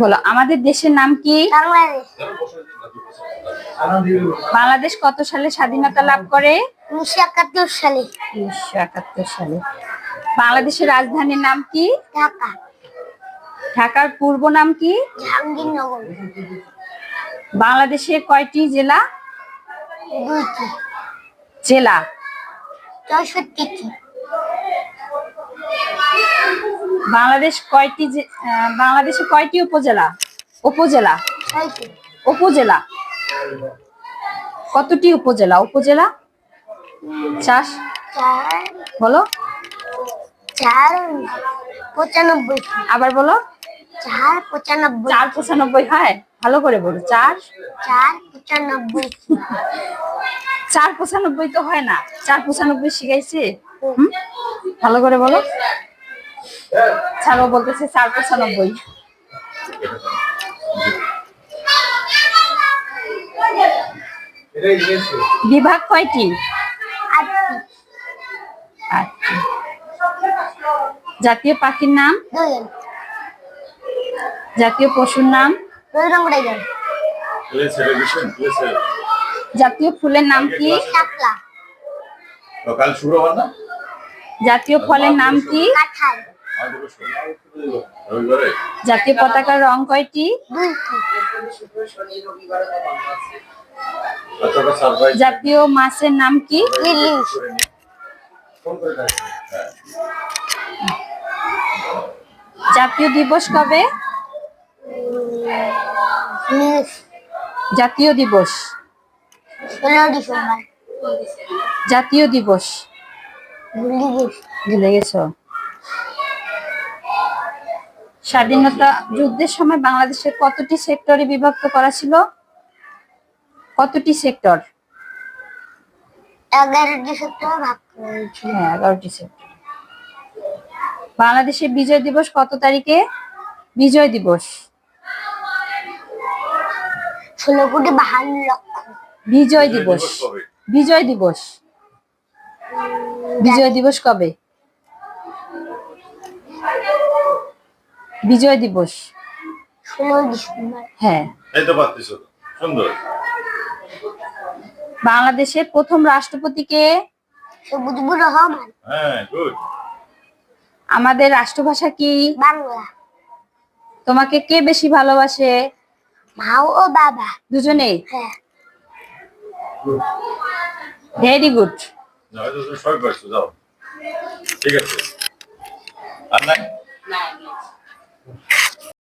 বলো, আমাদের দেশের নাম কি? বাংলাদেশ। বাংলাদেশ কত সালে স্বাধীনতা লাভ করে? 1971 সালে। 1971 সালে। বাংলাদেশের রাজধানীর নাম কি? ঢাকা। ঢাকার পূর্ব নাম কি? জাহাঙ্গীরনগর। বাংলাদেশে কয়টি জেলা? 2টি। জেলা 64টি। বাংলাদেশে কয়টি উপজেলা? উপজেলা 6টি। উপজেলা কতটি উপজেলা? উপজেলা 4। 4 বলো। 95। আবার বলো। 495। 495 হয়? ভালো করে বলো। 495। 495 তো হয় না। 495 শিখাইছে। ভালো করে বলো। ছাড়ো, বলতেছে 495। বিভাগ কয়টি? 8টি। 8টি। জাতীয় পাখির নাম? দোয়েল। জাতীয় পশুর নাম? রংটাইগার। জাতীয় ফুলের নাম কি? শাপলা। কাল শুরু হবে না? জাতীয় ফলের নাম কি? কাঁঠাল। জাতীয় পতাকার রং কয়টি? 2টি। জাতীয় মাছের নাম কি? ইলিশ। জাতীয় দিবস কবে? জাতীয় দিবস 16 ডিসেম্বর। জাতীয় দিবস ভুলে গেছো? স্বাধীনতা যুদ্ধের সময় বাংলাদেশের কতটি সেক্টরে বিভক্ত করা ছিল? কতটি সেক্টর? 11টি সেক্টরে ভাগ করা হয়েছিল। হ্যাঁ, 11টি সেক্টর। বাংলাদেশের বিজয় দিবস কত তারিখে? বিজয় দিবস 16,52,00,000। বিজয় দিবস। বিজয় দিবস বিজয় দিবস কবে? বিজয় দিবস 16 ডিসেম্বর। হ্যাঁ। এই তো পাচ্ছিস, সুন্দর। বাংলাদেশের প্রথম রাষ্ট্রপতি কে? মুজিবুর রহমান। হ্যাঁ, গুড। আমাদের রাষ্ট্রভাষা কি? বাংলা। তোমাকে কে বেশি ভালোবাসে? মা ও বাবা দুজনেই? হ্যাঁ। Very good. যাও, সবাই পারছো, যাও। ঠিক আছে। আর নাই?